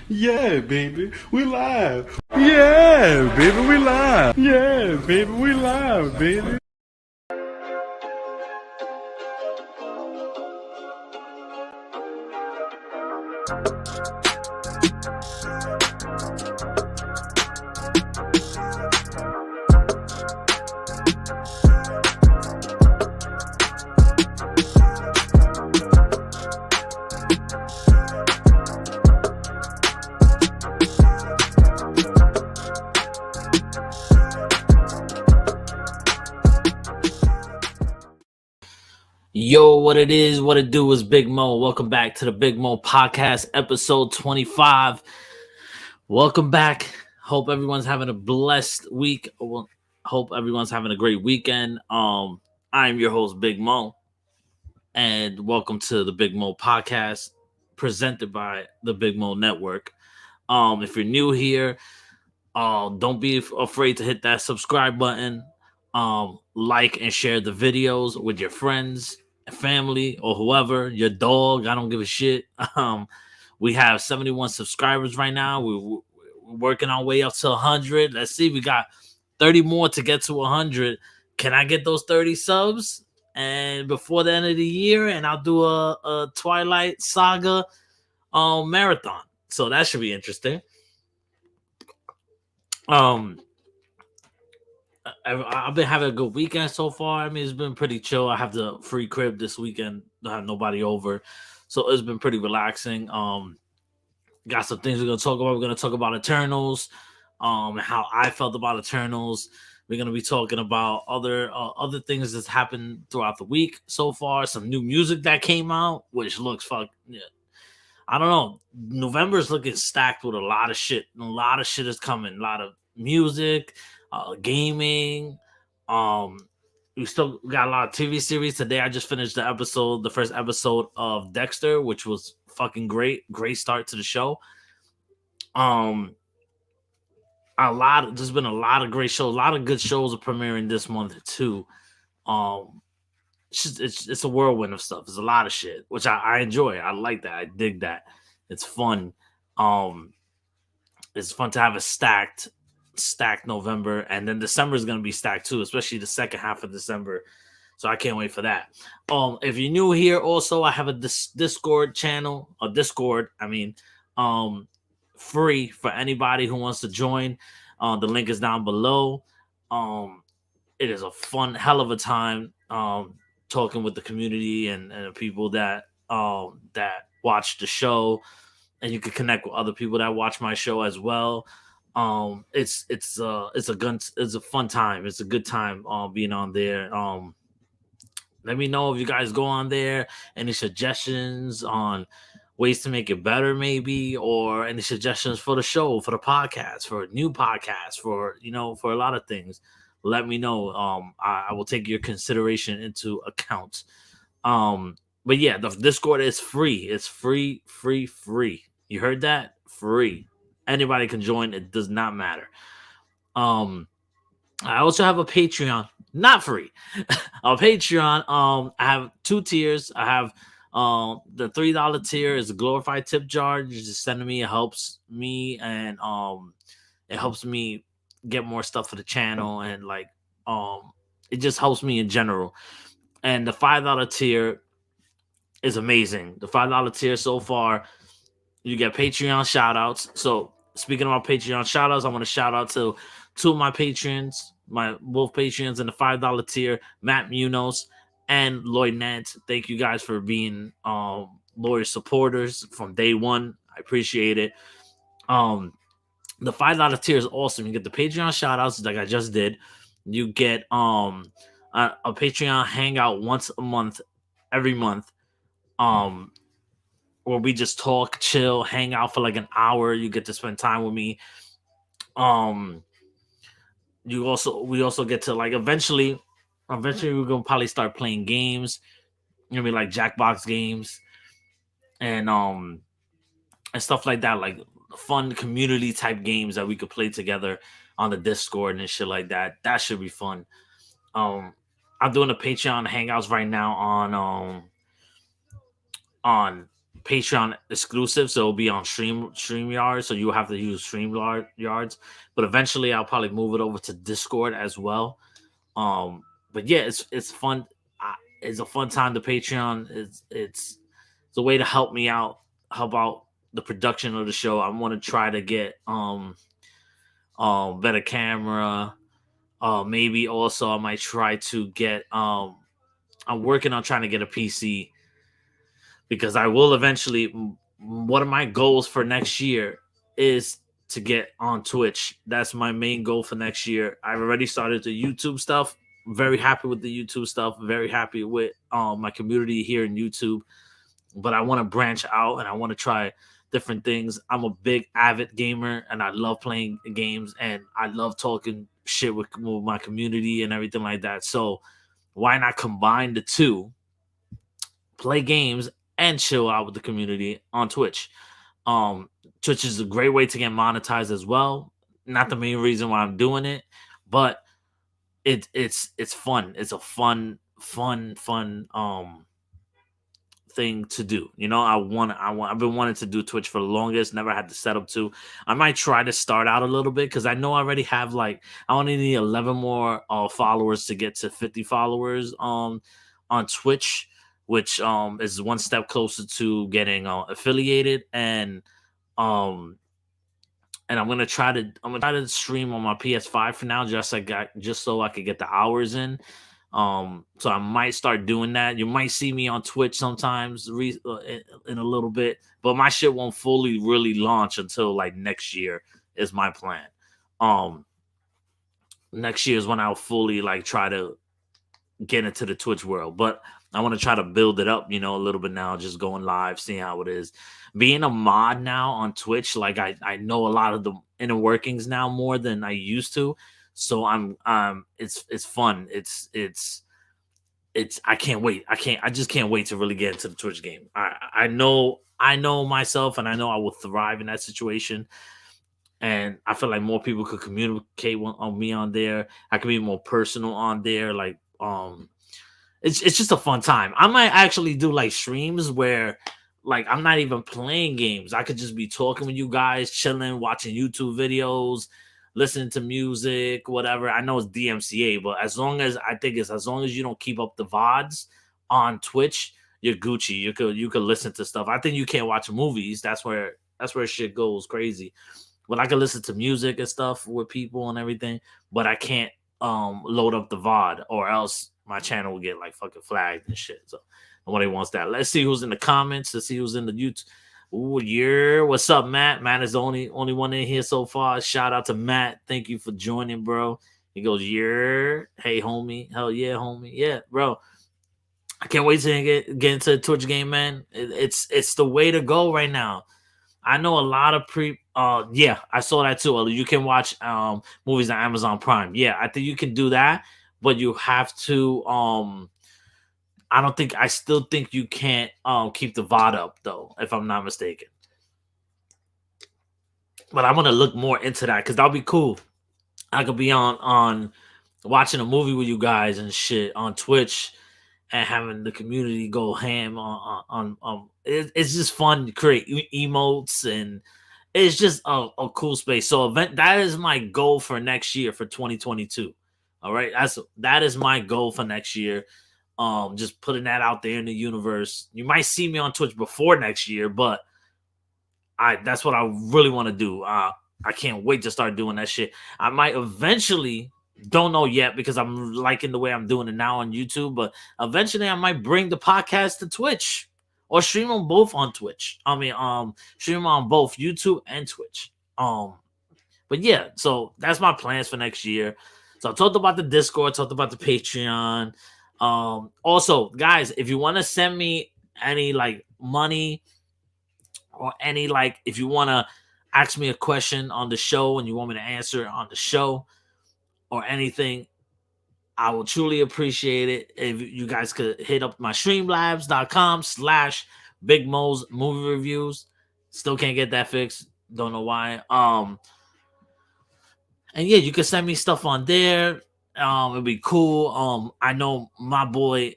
Yeah, baby, we live. Yeah, baby, we live. Yeah, baby, we live, baby. Yo, what it is, what it do is Big Mo. Welcome back to the Big Mo Podcast, episode 25. Welcome back. Hope everyone's having a blessed week. Hope everyone's having a great weekend. I'm your host, Big Mo, and welcome to the Big Mo Podcast, presented by the Big Mo Network. If you're new here, don't be afraid to hit that subscribe button. Like and share the videos with your friends, family, or whoever, your dog. I don't give a shit. We have 71 subscribers right now. We're working our way up to 100. Let's see. We got 30 more to get to 100. Can I get those 30 subs? And before the end of the year, and I'll do a Twilight Saga marathon. So that should be interesting. Um, I've been having a good weekend so far. I mean, it's been pretty chill. I have the free crib this weekend. I have nobody over, so it's been pretty relaxing. Got some things we're gonna talk about. We're gonna talk about Eternals, and how I felt about Eternals. We're gonna be talking about other things that's happened throughout the week so far. Some new music that came out, which looks yeah. I don't know. November is looking stacked with a lot of shit. A lot of shit is coming. A lot of music, gaming. Um, we still got a lot of TV series. Today I just finished the first episode of Dexter, which was fucking great. Great start to the show. There's been a lot of great shows. A lot of good shows are premiering this month too. Um, it's a whirlwind of stuff. There's a lot of shit, which I enjoy. I like that. I dig that. It's fun. Um, it's fun to have a stacked November, and then December is gonna be stacked too, especially the second half of December. So I can't wait for that. If you're new here, also I have a Discord channel, a Discord. Um, free for anybody who wants to join. The link is down below. It is a fun hell of a time. Talking with the community and the people that watch the show, and you can connect with other people that watch my show as well. It's a fun time. It's a good time being on there. Let me know if you guys go on there. Any suggestions on ways to make it better, maybe, or any suggestions for the show, for the podcast, for a new podcast, for a lot of things. Let me know. I will take your consideration into account. But yeah, the Discord is free. It's free, free, free. You heard that? Free. Anybody can join. It does not matter. I also have a Patreon, not free. A Patreon. I have two tiers. I have the $3 tier is a glorified tip jar. You just send me. It helps me, and it helps me get more stuff for the channel, and it just helps me in general. And the $5 tier is amazing. The $5 tier so far, you get Patreon shout outs. So speaking of our Patreon shout outs, I want to shout out to two of my patrons, my both patrons in the $5 tier, Matt Munoz and Lloyd Nance. Thank you guys for being loyal supporters from day one. I appreciate it. The $5 tier is awesome. You get the Patreon shout outs like I just did. You get a Patreon hangout once a month, every month. Where we just talk, chill, hang out for like an hour. You get to spend time with me. We also get to like eventually we're gonna probably start playing games. Be like Jackbox games and stuff like that, like fun community type games that we could play together on the Discord and shit like that. That should be fun. I'm doing a Patreon hangouts right now on Patreon exclusive, so it'll be on StreamYard, so you'll have to use StreamYards. But eventually, I'll probably move it over to Discord as well. But yeah, it's fun. It's a fun time. The Patreon it's a way to help me out, help out the production of the show. I want to try to get better camera. Maybe also I might try to get I'm working on trying to get a PC because I will eventually. One of my goals for next year is to get on Twitch. That's my main goal for next year. I've already started the YouTube stuff. Very happy with the YouTube stuff. Very happy with my community here in YouTube. But I want to branch out and I want to try different things. I'm a big avid gamer and I love playing games and I love talking shit with my community and everything like that. So why not combine the two, play games and chill out with the community on Twitch? Um, Twitch is a great way to get monetized as well. Not the main reason why I'm doing it, but it's fun. It's a fun thing to do. You know, I've been wanting to do Twitch for the longest, never had the setup to. I might try to start out a little bit because I know I already have like I only need 11 more followers to get to 50 followers on Twitch, which is one step closer to getting affiliated um and I'm gonna try to stream on my PS5 for now, just so I could get the hours in. So I might start doing that. You might see me on Twitch sometimes in a little bit, but my shit won't fully really launch until like next year is my plan. Um, Next year is when I'll fully like try to get into the Twitch world, but I want to try to build it up, a little bit now, just going live, seeing how it is. Being a mod now on Twitch, like I know a lot of the inner workings now more than I used to. So it's fun. It's I can't wait. I just can't wait to really get into the Twitch game. I know myself and I know I will thrive in that situation. And I feel like more people could communicate on me on there. I can be more personal on there. Like it's just a fun time. I might actually do like streams where like I'm not even playing games. I could just be talking with you guys, chilling, watching YouTube videos, listening to music, whatever. I know it's DMCA, but as long as you don't keep up the VODs on Twitch, you're Gucci. You could listen to stuff. I think you can't watch movies. That's where shit goes crazy. But I can listen to music and stuff with people and everything, but I can't load up the VOD or else my channel will get like fucking flagged and shit. So nobody wants that. Let's see who's in the comments. Let's see who's in the YouTube. Ooh, yeah. What's up, Matt? Matt is the only one in here so far. Shout out to Matt. Thank you for joining, bro. He goes, yeah. Hey, homie. Hell yeah, homie. Yeah, bro. I can't wait to get into the Twitch game, man. It's the way to go right now. I know a lot of yeah, I saw that too. You can watch movies on Amazon Prime. Yeah, I think you can do that, but you have to I still think you can't keep the VOD up though, if I'm not mistaken. But I'm gonna look more into that because that'll be cool. I could be on watching a movie with you guys and shit on Twitch and having the community go ham it's just fun to create emotes and it's just a cool space. So that is my goal for next year for 2022. All right, that is my goal for next year. Just putting that out there in the universe. You might see me on Twitch before next year, but that's what I really want to do. I can't wait to start doing that shit. I might eventually, don't know yet because I'm liking the way I'm doing it now on YouTube, but eventually I might bring the podcast to Twitch or stream them both on Twitch. I mean, stream on both YouTube and Twitch. But yeah, so that's my plans for next year. So I talked about the Discord, talked about the Patreon. Also, guys, if you want to send me any like money or any like if you want to ask me a question on the show and you want me to answer it on the show or anything, I will truly appreciate it if you guys could hit up my streamlabs.com/Big Mo's movie reviews. Still can't get that fixed. Don't know why. And yeah, you can send me stuff on there. It'd be cool. I know my boy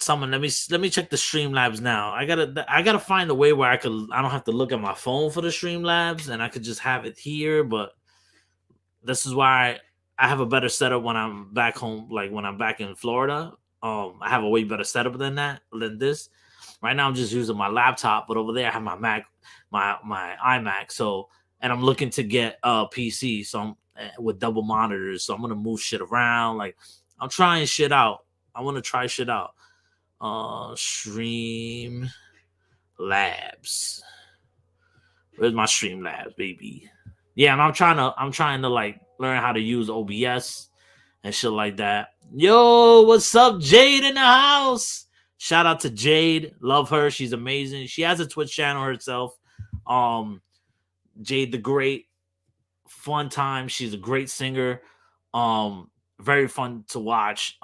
Someone, let me check the Streamlabs now. I gotta find a way where I don't have to look at my phone for the Streamlabs, and I could just have it here. But this is why I have a better setup when I'm back home, like when I'm back in Florida. I have a way better setup than this. Right now, I'm just using my laptop, but over there I have my Mac, my iMac. So, and I'm looking to get a PC, so I'm with double monitors. So I'm gonna move shit around. Like I'm trying shit out. I want to try shit out. Stream Labs. Where's my Stream Labs, baby? Yeah, and I'm trying to like learn how to use OBS and shit like that. Yo, what's up, Jade in the house? Shout out to Jade. Love her. She's amazing. She has a Twitch channel herself. Um, Jade the Great. Fun time. She's a great singer. Very fun to watch.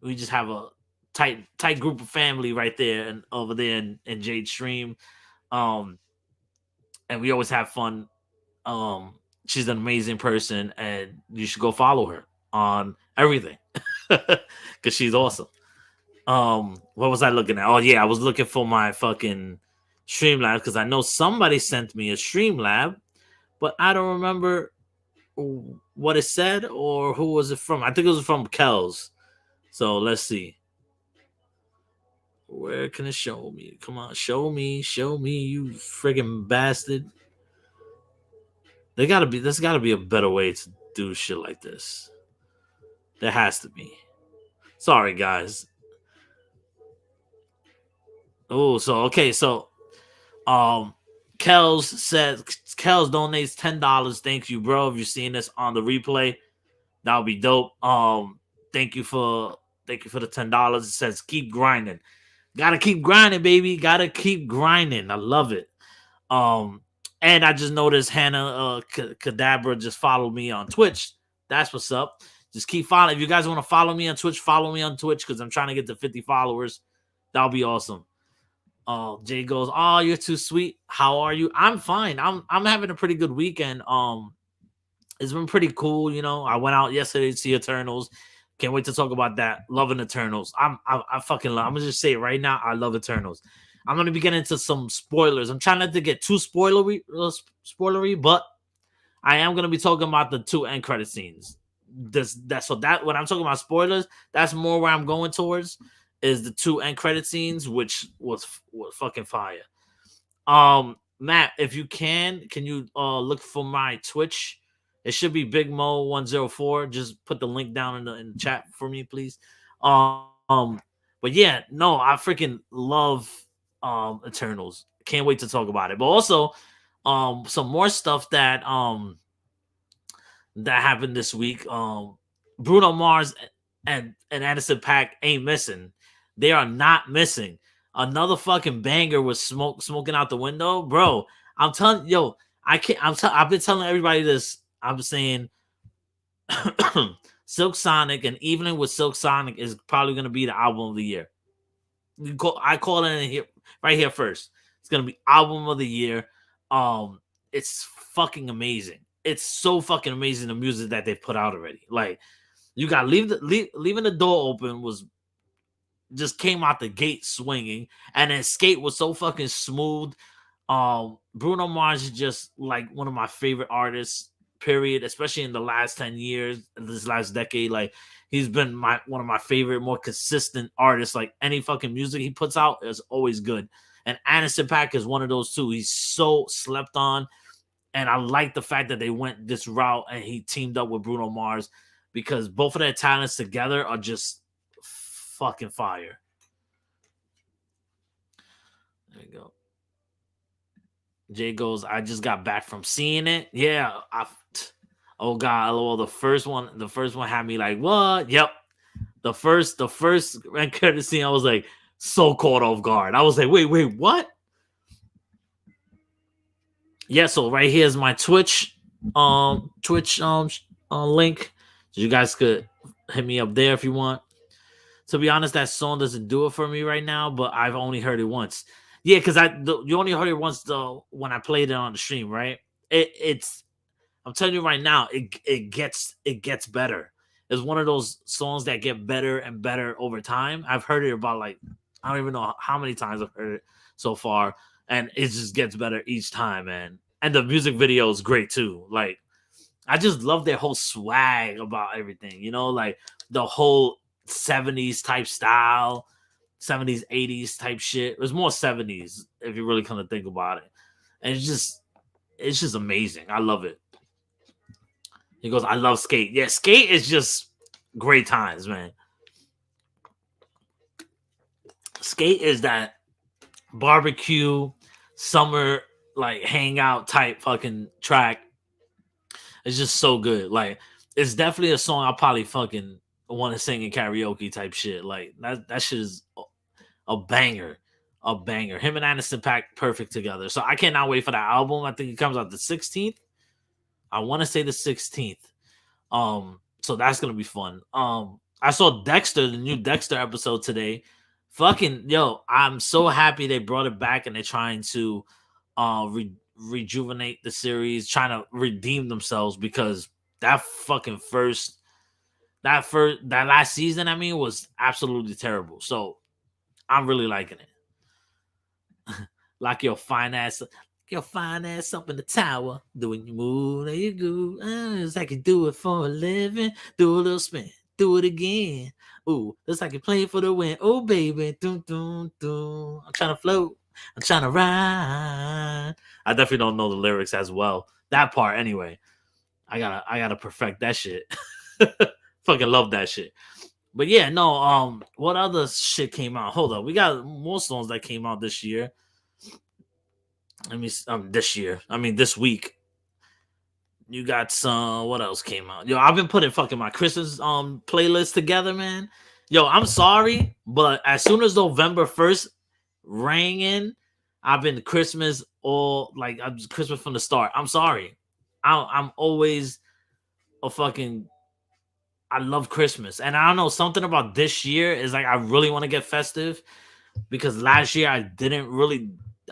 We just have a tight group of family right there and over there in Jade stream. Um, and we always have fun. She's an amazing person, and you should go follow her on everything because she's awesome. What was I looking at? Oh yeah, I was looking for my fucking Streamlab because I know somebody sent me a Streamlab, but I don't remember what it said or who was it from. I think it was from Kells. So let's see. Where can it show me? Come on, show me, you friggin' bastard. There's gotta be a better way to do shit like this. There has to be. Sorry, guys. Oh, so okay, so um Kells donates $10. Thank you, bro. If you're seeing this on the replay, that would be dope. Thank you for the $10. It says keep grinding. Gotta keep grinding, baby. Gotta keep grinding. I love it. Um, and I just noticed Hannah Kadabra just followed me on Twitch. That's what's up. Just keep following. If you guys want to follow me on Twitch, follow me on Twitch because I'm trying to get to 50 followers. That'll be awesome. Jay goes, "Oh, you're too sweet. How are you?" I'm fine. I'm having a pretty good weekend. It's been pretty cool. I went out yesterday to see Eternals. Can't wait to talk about that. Loving Eternals. I fucking love. I'm gonna just say it right now. I love Eternals. I'm gonna be getting into some spoilers. I'm trying not to get too spoilery, but I am gonna be talking about the two end credit scenes. That when I'm talking about spoilers, that's more where I'm going towards is the two end credit scenes, which was fucking fire. Matt, if you can you look for my Twitch? It should be Big Mo 104. Just put the link down in the chat for me, please. But yeah, no, I freaking love Eternals. Can't wait to talk about it. But also, some more stuff that happened this week. Bruno Mars and Anderson .Paak ain't missing. They are not missing. Another fucking banger was smoking out the window, bro. I'm telling yo, I can't. I've been telling everybody this. I'm saying Silk Sonic and Evening with Silk Sonic is probably going to be the album of the year. I call it in here right here first. It's going to be album of the year. It's fucking amazing. It's so fucking amazing the music that they've put out already. Like you got leaving the door open was just came out the gate swinging, and then Skate was so fucking smooth. Bruno Mars is just like one of my favorite artists. Period, especially in the last 10 years, this last decade. Like he's been one of my favorite, more consistent artists. Like any fucking music he puts out is always good. And Anderson .Paak is one of those too. He's so slept on, and I like the fact that they went this route and he teamed up with Bruno Mars because both of their talents together are just fucking fire. There you go. Jay goes, I just got back from seeing it. Yeah, oh god, well, the first one had me like, what? Yep. The first red curtain scene, I was like so caught off guard. I was like, wait, what? Yeah, so right here is my Twitch link. So you guys could hit me up there if you want. To be honest, that song doesn't do it for me right now, but I've only heard it once. Yeah, because you only heard it once though when I played it on the stream, right? It's I'm telling you right now, it gets better. is one of those songs that get better and better over time. I've heard it about like I don't even know how many times I've heard it so far, and it just gets better each time, man. And the music video is great too. Like I just love their whole swag about everything, you know, like the whole 70s type style, 70s, 80s type shit. It was more 70s if you really kind of think about it. And it's just amazing. I love it. He goes, I love skate. Yeah, skate is just great times, man. Skate is that barbecue summer like hangout type fucking track. It's just so good. Like it's definitely a song I'll probably fucking want to sing in karaoke type shit. Like that shit is a banger. A banger. Him and Anderson pack perfect together. So I cannot wait for that album. I think it comes out the 16th. I want to say the 16th. So that's gonna be fun. I saw Dexter, the new Dexter episode today. Fucking yo, I'm so happy they brought it back and they're trying to rejuvenate the series, trying to redeem themselves because that fucking that last season, I mean, was absolutely terrible. So I'm really liking it. Like your fine ass up in the tower, doing your move, there you go. It's like you do it for a living, do a little spin, do it again. Ooh, it's like you play for the win. Oh baby, doom doom doom. I'm trying to float, I'm trying to ride. I definitely don't know the lyrics as well. That part, anyway. I gotta perfect that shit. Fucking love that shit. But yeah, no. What other shit came out? Hold up, we got more songs that came out this year. Let me this year. I mean this week. You got some what else came out? Yo, I've been putting fucking my Christmas playlist together, man. Yo, I'm sorry, but as soon as November 1st rang in, I've been Christmas all like I'm Christmas from the start. I'm sorry. I'm always a fucking I love Christmas. And I don't know, something about this year is like I really want to get festive because last year I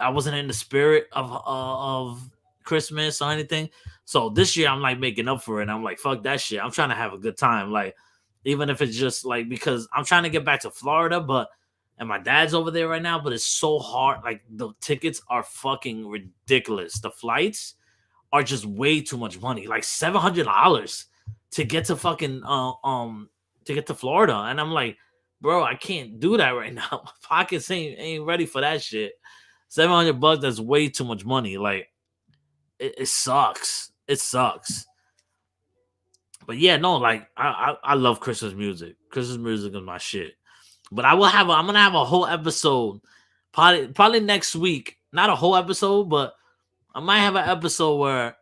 wasn't in the spirit of Christmas or anything. So this year I'm like making up for it. And I'm like, fuck that shit. I'm trying to have a good time. Like, even if it's just like because I'm trying to get back to Florida, and my dad's over there right now, but it's so hard. Like the tickets are fucking ridiculous. The flights are just way too much money. Like $700 to get to fucking to get to Florida. And I'm like, bro, I can't do that right now. My pockets ain't ready for that shit. $700, that's way too much money. Like it sucks. It sucks. But yeah, no, like I love Christmas music. Christmas music is my shit. But I'm gonna have a whole episode, probably next week. Not a whole episode, but I might have an episode where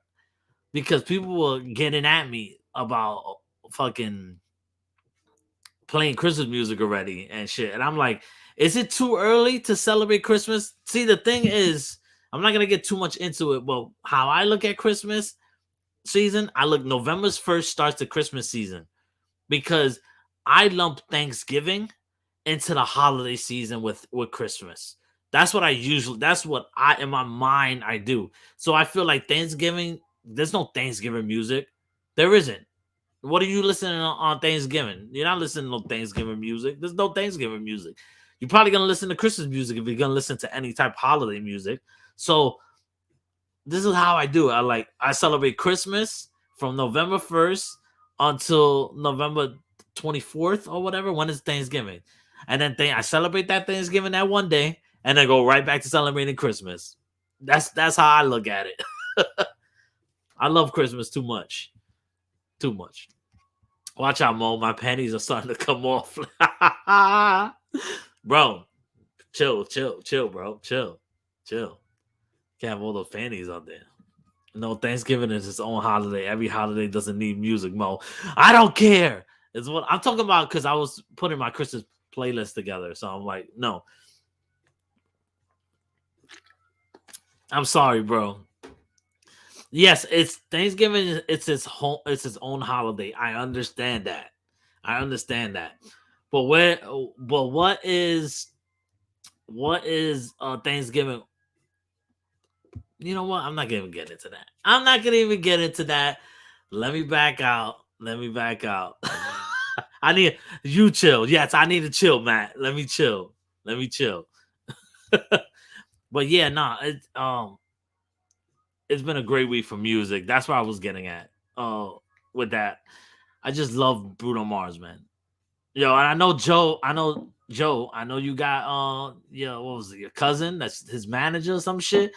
because people were getting at me about fucking playing Christmas music already and shit. And I'm like, is it too early to celebrate Christmas? See, the thing is, I'm not gonna get too much into it, but how I look at Christmas season, I look November's first starts the Christmas season because I lump Thanksgiving into the holiday season with Christmas. That's what I in my mind I do. So I feel like Thanksgiving, there's no Thanksgiving music. There isn't. What are you listening on Thanksgiving? You're not listening to no Thanksgiving music. There's no Thanksgiving music. You're probably gonna listen to Christmas music if you're gonna listen to any type of holiday music. So this is how I do it. I celebrate Christmas from November 1st until November 24th or whatever, when it's Thanksgiving. And then I celebrate that Thanksgiving that one day and then go right back to celebrating Christmas. That's how I look at it. I love Christmas too much. Too much. Watch out, Mo. My panties are starting to come off. Bro, chill, bro. Chill. Can't have all those panties out there. No, Thanksgiving is its own holiday. Every holiday doesn't need music, Mo. I don't care. It's what I'm talking about because I was putting my Christmas playlist together. So I'm like, no. I'm sorry, bro. Yes, it's Thanksgiving. It's its own holiday. I understand that. But what is Thanksgiving? You know what? I'm not gonna even get into that. I'm not gonna even get into that. Let me back out. I need you chill. Yes, I need to chill, Matt. Let me chill. Let me chill. But yeah, nah, it's been a great week for music. That's what I was getting at. With that, I just love Bruno Mars, man. Yo, and I know Joe. I know you got what was it? Your cousin? That's his manager or some shit.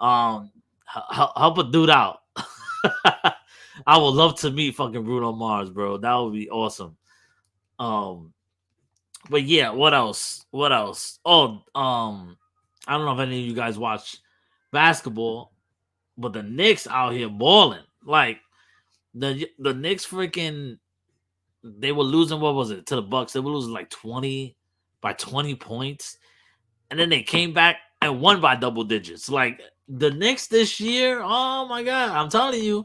Um, help a dude out. I would love to meet fucking Bruno Mars, bro. That would be awesome. Um, but yeah, what else? What else? Oh, I don't know if any of you guys watch basketball, but the Knicks out here balling. Like the Knicks freaking they were losing, what was it, to the Bucks. They were losing like 20 by 20 points. And then they came back and won by double digits. Like the Knicks this year, oh my god, I'm telling you,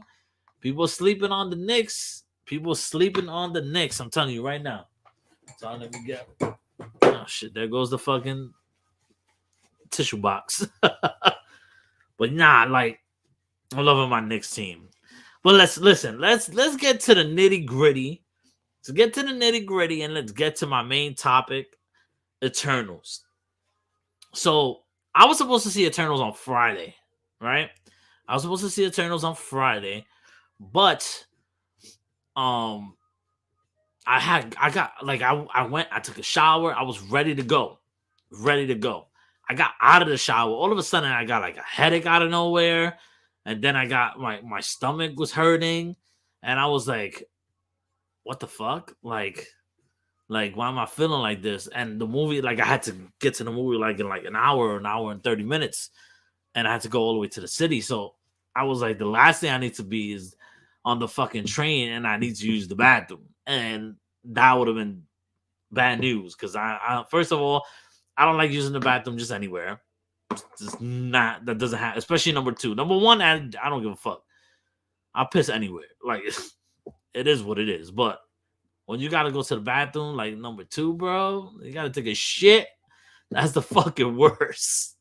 people sleeping on the Knicks. People sleeping on the Knicks. I'm telling you right now. So let me get. Oh shit! There goes the fucking tissue box. But nah, like I'm loving my Knicks team. But let's listen. Let's get to the nitty gritty. Let's get to the nitty gritty and let's get to my main topic, Eternals. So I was supposed to see Eternals on Friday, right? I was supposed to see Eternals on Friday, but um I took a shower, I was ready to go. Ready to go. I got out of the shower. All of a sudden I got like a headache out of nowhere. And then I got my stomach was hurting. And I was like, what the fuck? Like why am I feeling like this? And the movie, like I had to get to the movie like in like an hour and 30 minutes. And I had to go all the way to the city. So I was like, the last thing I need to be is on the fucking train and I need to use the bathroom. And that would have been bad news. Cause I first of all, I don't like using the bathroom just anywhere. Just not that doesn't happen, especially number two. Number one, I don't give a fuck. I'll piss anywhere. Like it is what it is. But when you gotta go to the bathroom, like number two, bro, you gotta take a shit. That's the fucking worst.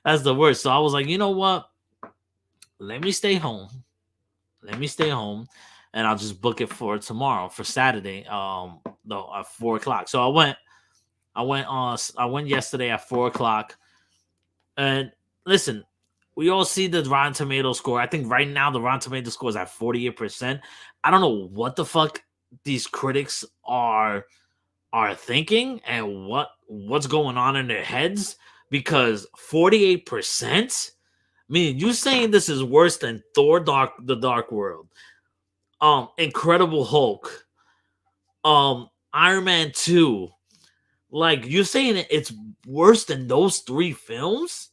That's the worst. So I was like, you know what? Let me stay home. Let me stay home, and I'll just book it for tomorrow, for Saturday. No, at 4 o'clock. So I went yesterday at 4 o'clock. And listen, we all see the Rotten Tomato score. I think right now the Rotten Tomato score is at 48%. I don't know what the fuck these critics are thinking and what's going on in their heads, because 48%. I mean, you saying this is worse than Thor: The Dark World, Incredible Hulk, Iron Man 2. Like, you saying it's worse than those three films?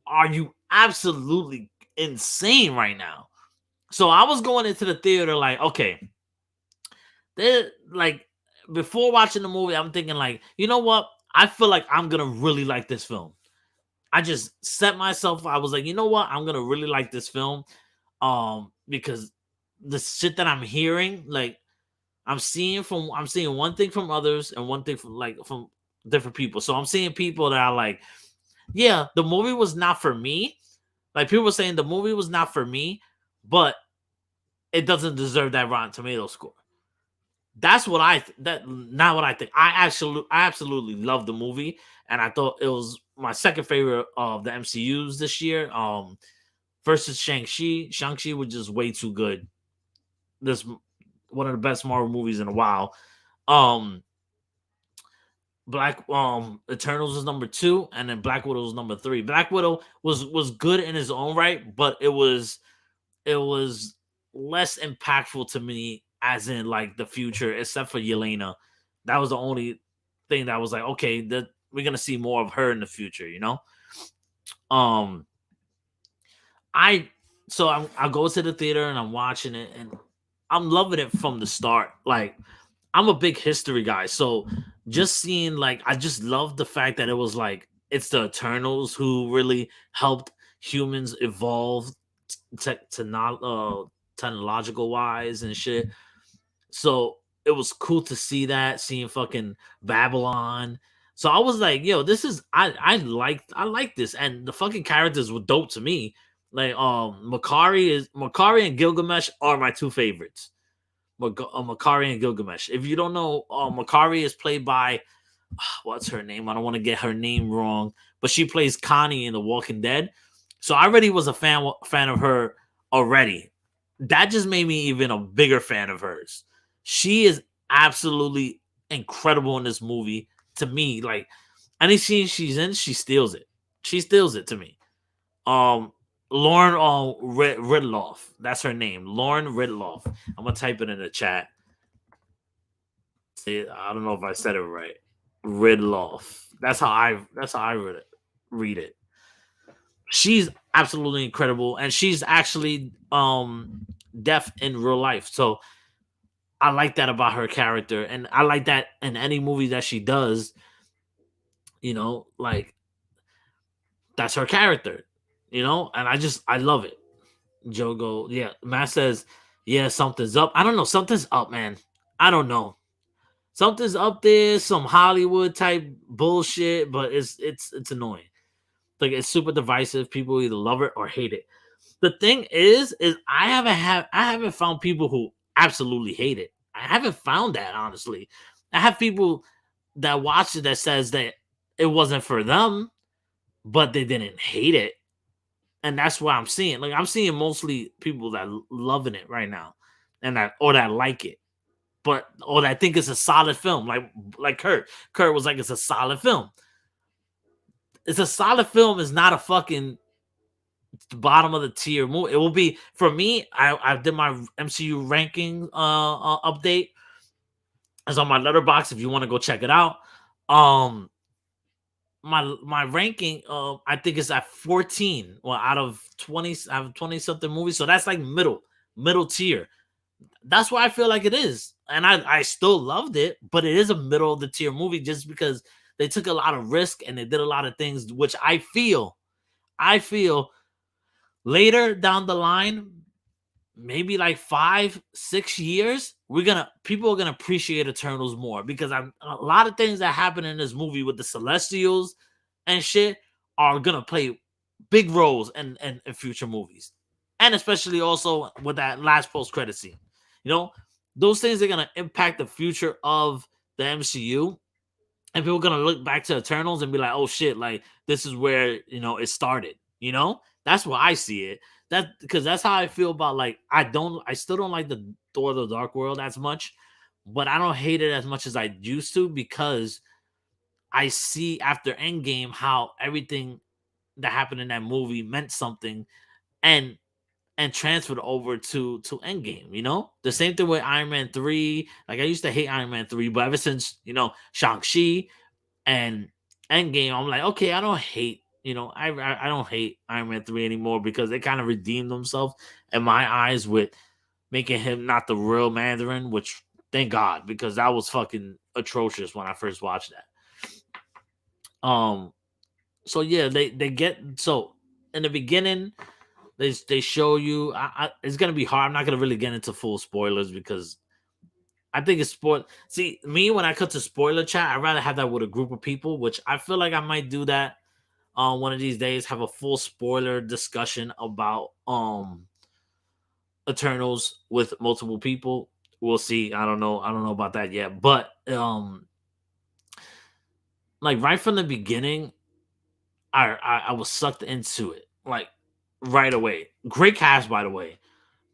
Are you absolutely insane right now? So I was going into the theater like, okay, they like before watching the movie, I'm thinking like, you know what? I feel like I'm gonna really like this film. I just set myself. I was like, you know what? I'm gonna really like this film, because the shit that I'm hearing, like I'm seeing one thing from others and one thing from different people. So I'm seeing people that are like, yeah, the movie was not for me. Like people were saying the movie was not for me, but it doesn't deserve that Rotten Tomato score. That's what that not what I think. I absolutely love the movie, and I thought it was my second favorite of the MCU's this year. Versus Shang-Chi. Shang-Chi was just way too good. This one of the best Marvel movies in a while. Um Black Eternals was number 2, and then Black Widow was number 3. Black Widow was good in his own right, but it was less impactful to me as in like the future, except for Yelena. That was the only thing that was like, okay, that we're gonna see more of her in the future, you know. Um, I I go to the theater and I'm watching it and I'm loving it from the start. Like I'm a big history guy, so just seeing like I just love the fact that it was like it's the Eternals who really helped humans evolve to not technological wise and shit. So it was cool to see that, seeing fucking Babylon. So I was like, yo, this is I like this, and the fucking characters were dope to me. Like Makari and Gilgamesh are my two favorites. Makari and Gilgamesh. If you don't know, Makari is played by what's her name? I don't want to get her name wrong, but she plays Connie in The Walking Dead. So I already was a fan of her already. That just made me even a bigger fan of hers. She is absolutely incredible in this movie. To me, like any scene she's in, she steals it. She steals it to me. Um, Lauren Ridloff. That's her name, Lauren Ridloff. I'm gonna type it in the chat. I don't know if I said it right. Ridloff. That's how I read it. She's absolutely incredible, and she's actually deaf in real life. So I like that about her character, and I like that in any movie that she does. Like that's her character. And I love it. Jogo, yeah. Matt says, yeah, something's up. I don't know. Something's up, man. I don't know. Something's up there, some Hollywood type bullshit, but it's annoying. Like it's super divisive. People either love it or hate it. The thing is I haven't found people who absolutely hate it. I haven't found that, honestly. I have people that watch it that says that it wasn't for them, but they didn't hate it. And that's what I'm seeing. Like I'm seeing mostly people that loving it right now, and that like it, but or that think it's a solid film. Like Kurt. Kurt was like, it's a solid film. It's a solid film. Is not a fucking bottom of the tier movie. It will be for me. I did my MCU ranking update. It's on my letterbox if you want to go check it out. Um, my ranking I think it's at 14. Well, out of 20, I have 20 something movies, so that's like middle tier. That's why I feel like it is, and I still loved it, but it is a middle of the tier movie just because they took a lot of risk and they did a lot of things, which I feel later down the line, maybe like 5-6 years, people are gonna appreciate Eternals more because a lot of things that happen in this movie with the Celestials and shit are gonna play big roles in future movies, and especially also with that last post credit scene. You know, those things are gonna impact the future of the MCU, and people are gonna look back to Eternals and be like, "Oh shit! Like this is where it started." That's why I see it. That because that's how I feel about like I still don't like the Thor: The Dark World as much, but I don't hate it as much as I used to because I see after Endgame how everything that happened in that movie meant something and transferred over to Endgame. The same thing with Iron Man 3. Like I used to hate Iron Man 3, but ever since Shang-Chi and Endgame, I'm like, okay, I don't hate, I don't hate Iron Man 3 anymore because they kind of redeemed themselves in my eyes with making him not the real Mandarin, which thank God, because that was fucking atrocious when I first watched that. So yeah, they get so in the beginning, they show you it's gonna be hard. I'm not gonna really get into full spoilers because I think it's spoil. See, me when I cut to spoiler chat, I'd rather have that with a group of people, which I feel like I might do that one of these days. Have a full spoiler discussion about Eternals with multiple people. We'll see. I don't know. I don't know about that yet. But like right from the beginning, I was sucked into it like right away. Great cast, by the way.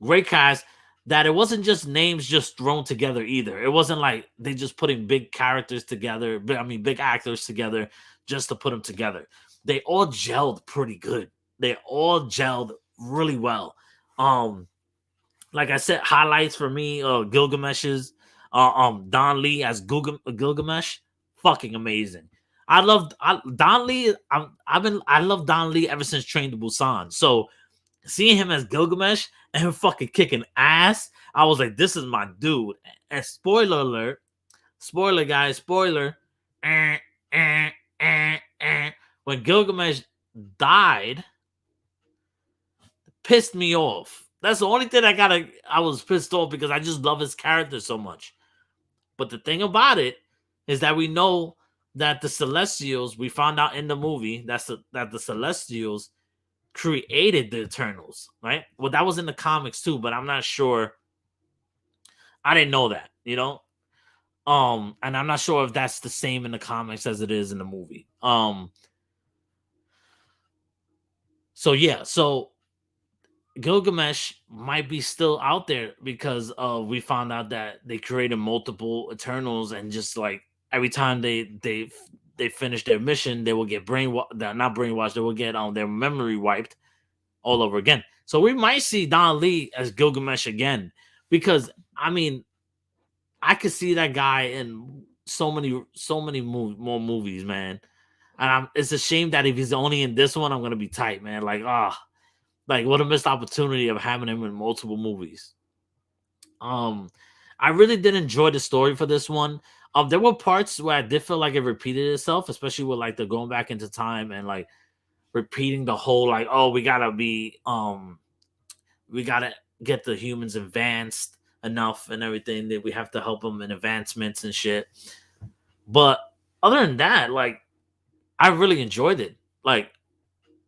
Great cast. That it wasn't just names just thrown together either. It wasn't like they just putting big characters together. I mean, big actors together just to put them together. They all gelled pretty good. They all gelled really well. Like I said, highlights for me, Gilgamesh's, Don Lee as Gilgamesh, fucking amazing. Don Lee. I love Don Lee ever since Train to Busan. So seeing him as Gilgamesh and him fucking kicking ass, I was like, this is my dude. And spoiler alert, spoiler guys, spoiler. eh, eh, when Gilgamesh died, pissed me off. That's the only thing I was pissed off because I just love his character so much. But the thing about it is that we know that the Celestials, we found out in the movie that the Celestials created the Eternals, right? Well, that was in the comics too, but I'm not sure I didn't know that, you know. And I'm not sure if that's the same in the comics as it is in the movie. So yeah, so Gilgamesh might be still out there because we found out that they created multiple Eternals, and just like every time they finish their mission, they will get brainwashed. Not brainwashed. They will get their memory wiped all over again. So we might see Don Lee as Gilgamesh again, because I mean, I could see that guy in more movies, man. And it's a shame that if he's only in this one, I'm gonna be tight, man. Like, like what a missed opportunity of having him in multiple movies. Um, I really did enjoy the story for this one. There were parts where I did feel like it repeated itself, especially with like the going back into time and like repeating the whole like, oh, we gotta get the humans advanced enough and everything that we have to help them in advancements and shit. But other than that, like I really enjoyed it. Like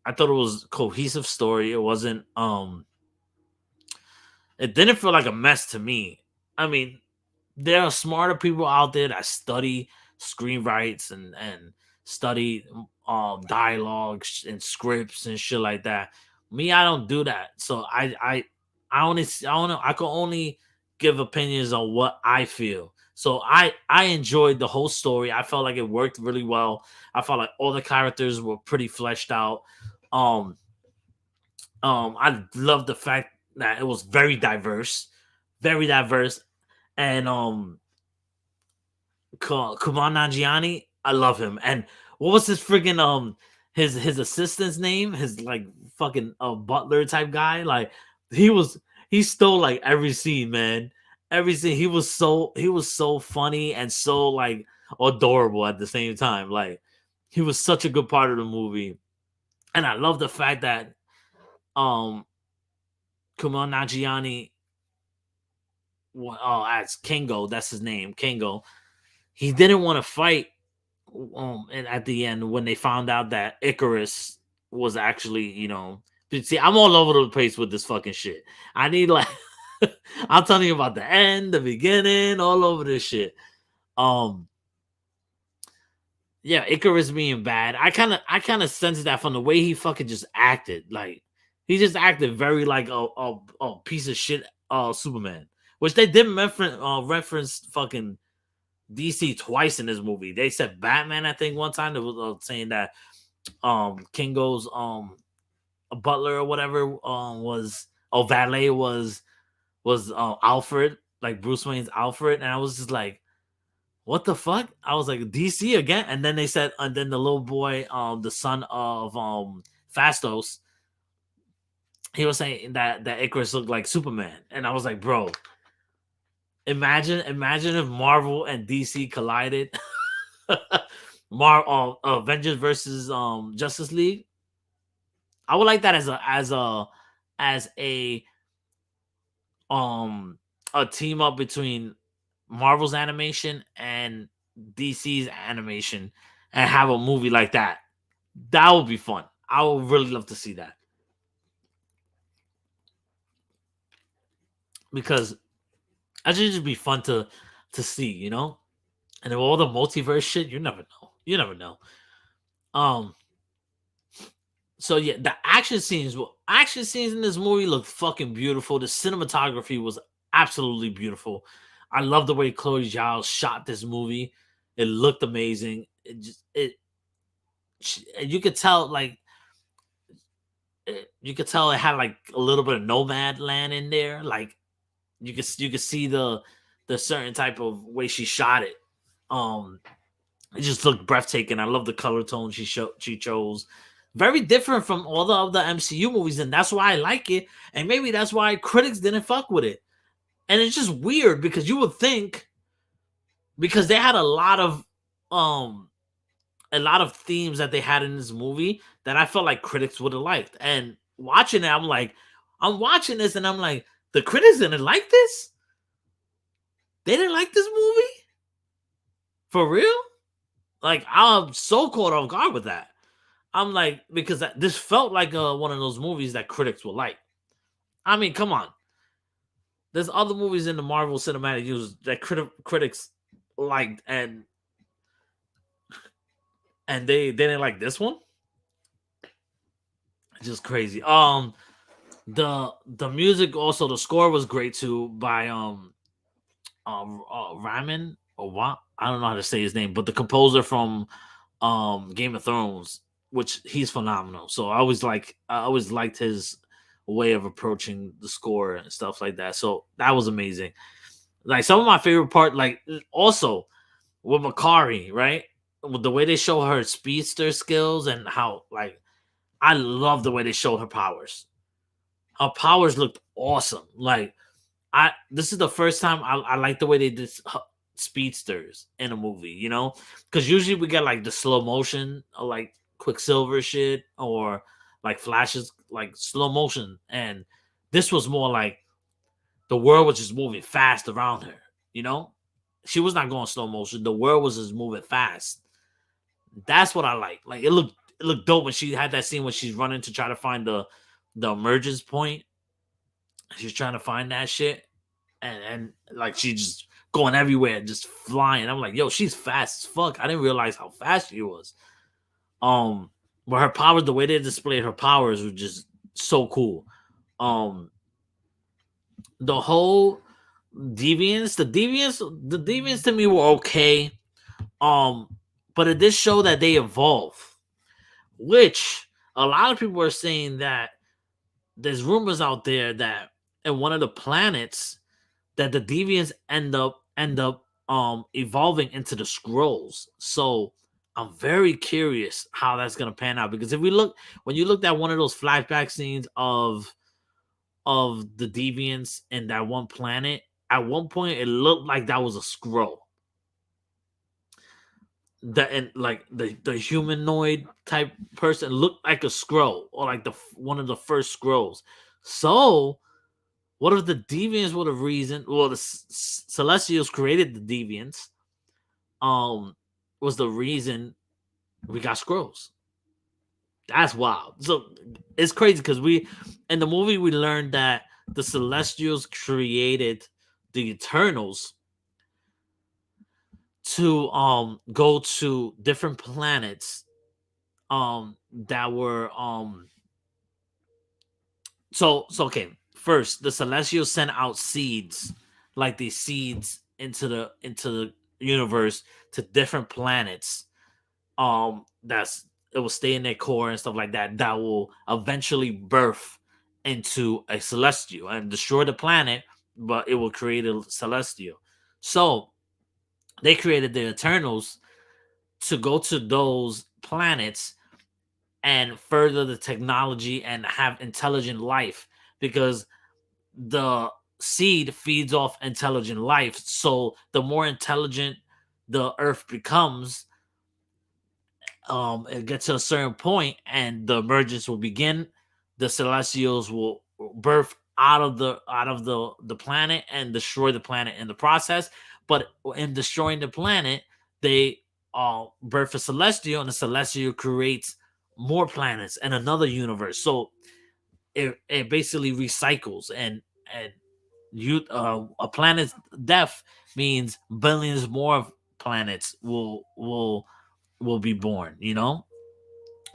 I thought it was a cohesive story. It didn't feel like a mess to me. I mean, there are smarter people out there that study screenwrites and study dialogues and scripts and shit like that. Me, I don't do that. So I can only give opinions on what I feel. So I enjoyed the whole story. I felt like it worked really well. I felt like all the characters were pretty fleshed out. Um I love the fact that it was very diverse, and Kumail Nanjiani, I love him. And what was his friggin' his assistant's name? His like fucking butler type guy. Like he was he stole like every scene, man. Every scene. He was so funny and so like adorable at the same time. Like he was such a good part of the movie. And I love the fact that um Kumail Nanjiani, as Kingo, that's his name, Kingo. He didn't want to fight. And at the end, when they found out that Icarus was actually, see, I'm all over the place with this fucking shit. I need like, I'm telling you about the end, the beginning, all over this shit. Um, yeah, Icarus being bad. I kind of sensed that from the way he fucking just acted. Like he just acted very like a piece of shit Superman, which they did reference fucking DC twice in this movie. They said Batman, I think one time they was saying that Kingo's a butler or whatever was valet was Alfred, like Bruce Wayne's Alfred, and I was just like, what the fuck? I was like, DC again? And then they said, and then the little boy, the son of Fastos, he was saying that Icarus looked like Superman, and I was like, bro, imagine if Marvel and DC collided. Avengers versus Justice League. I would like that as um a team up between Marvel's animation and DC's animation, and have a movie like that. That would be fun. I would really love to see that, because that should just be fun to see, And then all the multiverse shit, you never know. You never know. Um, So yeah, the action scenes in this movie look fucking beautiful. The cinematography was absolutely beautiful. I love the way Chloe Zhao shot this movie. It looked amazing. You could tell like you could tell it had like a little bit of nomad land in there. Like you could see the certain type of way she shot it. Um It just looked breathtaking. I love the color tone she chose. Very different from all the other MCU movies, and that's why I like it. And maybe that's why critics didn't fuck with it. And it's just weird because you would think, because they had um a lot of themes that they had in this movie that I felt like critics would have liked. And watching it, I'm watching this and I'm like, the critics didn't like this? They didn't like this movie? For real? Like I'm so caught off guard with that. I'm like, because this felt like one of those movies that critics will like. I mean, come on. there's other movies in the Marvel Cinematic Universe that critics liked, and they didn't like this one. It's just crazy. The music also, the score was great too by Ryman or what, I don't know how to say his name, but the composer from Game of Thrones, which he's phenomenal. So I always liked his way of approaching the score and stuff like that. So that was amazing. Like some of my favorite part, like also with Makari, right? With the way they show her speedster skills and how like I love the way they showed her powers. Her powers looked awesome. Like I this is the first time I like the way they did speedsters in a movie, you know? Because usually we get like the slow motion or like Quicksilver shit or like flashes, like slow motion. And this was more like the world was just moving fast around her, you know? She was not going slow motion. The world was just moving fast. That's what I like. Like it looked dope when she had that scene when she's running to try to find the emergence point. She's trying to find that shit and like she's just going everywhere, just flying. I'm like, yo, she's fast as fuck. I didn't realize how fast she was. Um, but her powers, the way they displayed her powers, was just so cool. Um, the whole the deviants to me were okay. Um, but it did show that they evolve, which a lot of people are saying that there's rumors out there that in one of the planets that the deviants end up evolving into the scrolls. So I'm very curious how that's gonna pan out because if we look when you looked at one of those flashback scenes of the deviants in that one planet, at one point it looked like that was a scroll. The and like the humanoid type person looked like a scroll or like the one of the first scrolls. So what if the deviants were the reason? Well, the Celestials created the deviants. Was the reason we got scrolls. That's wild. So it's crazy because we in the movie we learned that the Celestials created the Eternals to go to different planets that were so okay. First, the Celestials sent out seeds, like these seeds into the universe to different planets. That's it will stay in their core and stuff like that. That will eventually birth into a celestial and destroy the planet, but it will create a celestial. So they created the Eternals to go to those planets and further the technology and have intelligent life because the seed feeds off intelligent life. So the more intelligent the earth becomes, it gets to a certain point and the emergence will begin. The celestials will birth out of the planet and destroy the planet in the process. But in destroying the planet, they birth a celestial, and the celestial creates more planets and another universe. So it basically recycles and you a planet's death means billions more planets will be born, you know?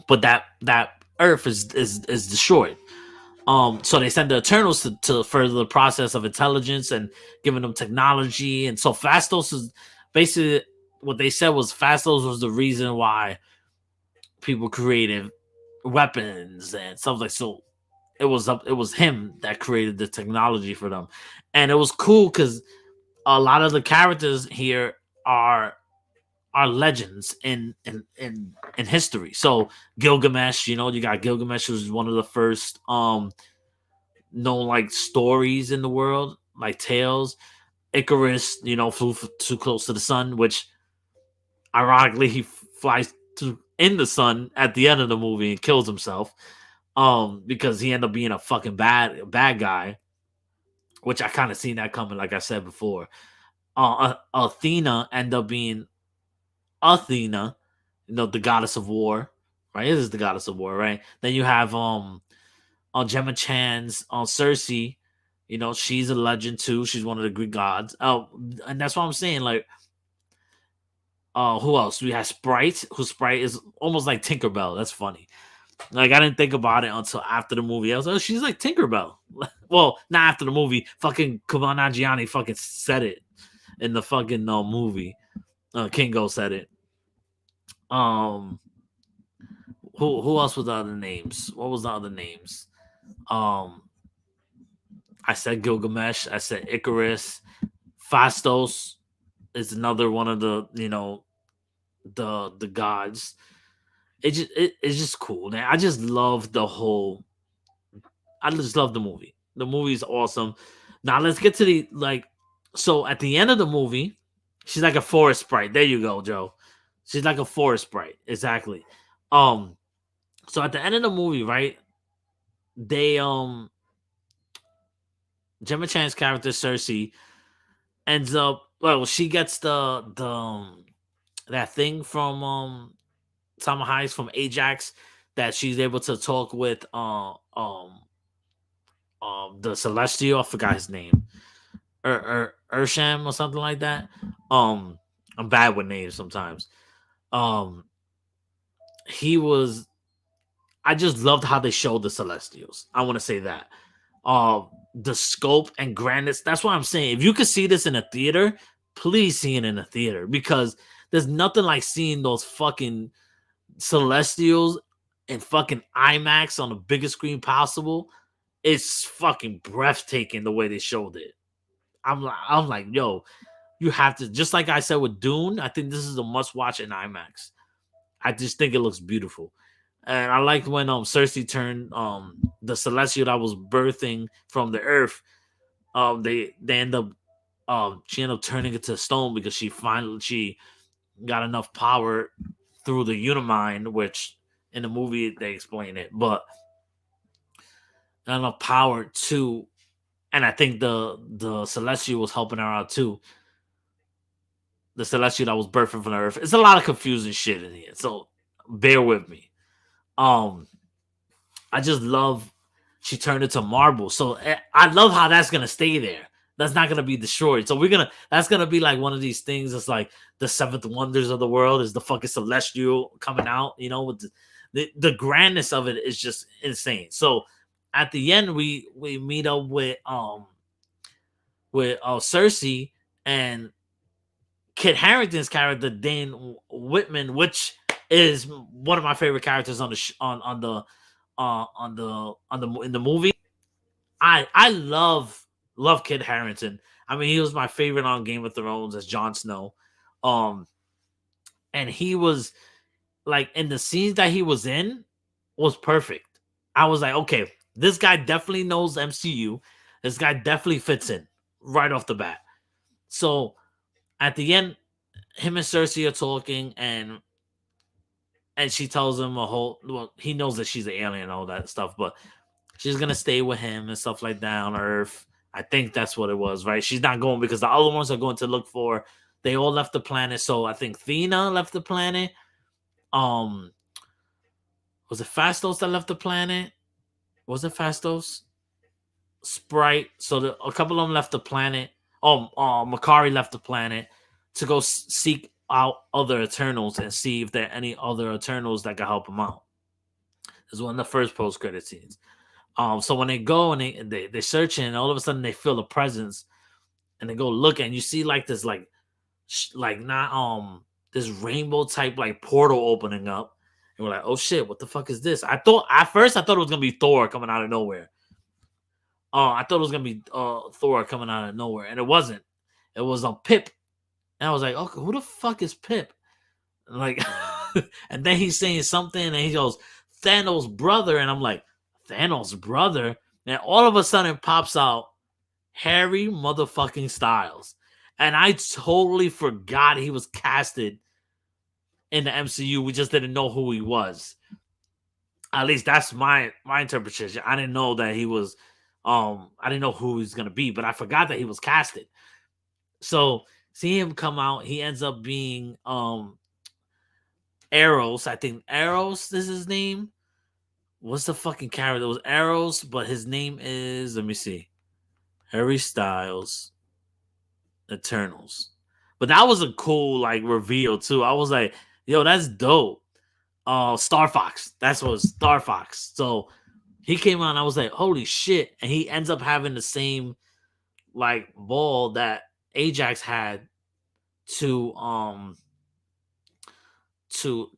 But that earth is destroyed. So they send the Eternals to further the process of intelligence and giving them technology. And so Fastos is basically what they said was Fastos was the reason why people created weapons and stuff like so it was him that created the technology for them. And it was cool because a lot of the characters here are are legends in history. So Gilgamesh, you know, you got Gilgamesh, who's one of the first known like stories in the world, like tales. Icarus, you know, flew too close to the sun, which ironically he flies to in the sun at the end of the movie and kills himself. Because he ended up being a fucking bad guy, which I kind of seen that coming, like I said before. Athena ended up being Athena, you know, the goddess of war, right? This is the goddess of war, right? Then you have Gemma Chan's Cersei, You know, she's a legend too. She's one of the Greek gods. Oh, and that's what I'm saying. Like, who else? We had Sprite, who Sprite is almost like Tinkerbell. That's funny. Like, I didn't think about it until after the movie. I was like, oh, she's like Tinkerbell. Well, not after the movie. Fucking Kumail Nanjiani fucking said it in the fucking movie. Kingo said it. Um, who else was the other names? What was the other names? Um, I said Gilgamesh. I said Icarus. Fastos is another one of the the gods. It's just cool, man. I just love the whole. I just love the movie. The movie's awesome. Now let's get to the like. So at the end of the movie, she's like a forest sprite. There you go, Joe. She's like a forest sprite. Exactly. Um. So at the end of the movie, right? They Gemma Chan's character Cersei ends up. Well, she gets the that thing from Salma Hayek from Ajax that she's able to talk with the Celestial. I forgot his name. Ursham or something like that. I'm bad with names sometimes. Um he was I just loved how they showed the Celestials. I want to say that. The scope and grandness. That's what I'm saying. If you could see this in a theater, please see it in a theater because there's nothing like seeing those fucking Celestials in fucking IMAX on the biggest screen possible. It's fucking breathtaking the way they showed it. I'm like, yo, you have to, just like I said with Dune. I think this is a must watch in IMAX. I just think it looks beautiful. And I liked when Cersei turned the celestial that was birthing from the earth. They end up she ended up turning it to stone because she got enough power through the Unimind, which in the movie they explain it, but got enough power to, and I think the celestial was helping her out too. The celestial that was birthing from the earth. It's a lot of confusing shit in here, so bear with me. Um, I just love she turned into marble. So I love how that's gonna stay there. That's not gonna be destroyed. So that's gonna be like one of these things. It's like the seventh wonders of the world is the fucking celestial coming out. You know, with the grandness of it is just insane. So at the end, we meet up with Cersei and Kit Harington's character Dane Whitman, which is one of my favorite characters on the in the movie. I love Kit Harington. I mean, he was my favorite on Game of Thrones as Jon Snow. Um, and he was like in the scenes that he was in was perfect. I was like, okay, this guy definitely knows MCU. This guy definitely fits in right off the bat. So at the end, him and Cersei are talking, and she tells him a whole. Well, he knows that she's an alien and all that stuff, but she's gonna stay with him and stuff like that on Earth. I think that's what it was, right? She's not going because the other ones are going to look for. They all left the planet, so I think Thena left the planet. Um, was it Fastos that left the planet? Was it Fastos? Sprite. So a couple of them left the planet. Oh, Makari left the planet to go seek out other Eternals and see if there are any other Eternals that can help them out. This is one of the first post credit scenes. So when they go and they search and all of a sudden they feel a presence and they go look and you see like this like not this rainbow type like portal opening up and we're like, oh shit, what the fuck is this? I thought at first it was gonna be Thor coming out of nowhere. I thought it was gonna be Thor coming out of nowhere, and it wasn't. It was a Pip, and I was like, okay, who the fuck is Pip? Like, and then he's saying something, and he goes, Thanos' brother, and I'm like, Thanos' brother, and all of a sudden pops out Harry motherfucking Styles, and I totally forgot he was casted in the MCU. We just didn't know who he was. At least that's my interpretation. I didn't know that he was I didn't know who he's gonna be, but I forgot that he was casted. So see him come out, he ends up being Arrows. I think Arrows is his name. What's the fucking character? It was Arrows, but his name is, let me see. Harry Styles, Eternals. But that was a cool like reveal too. I was like, yo, that's dope. Star Fox. That's what Star Fox. So he came out and I was like, holy shit. And he ends up having the same like ball that Ajax had to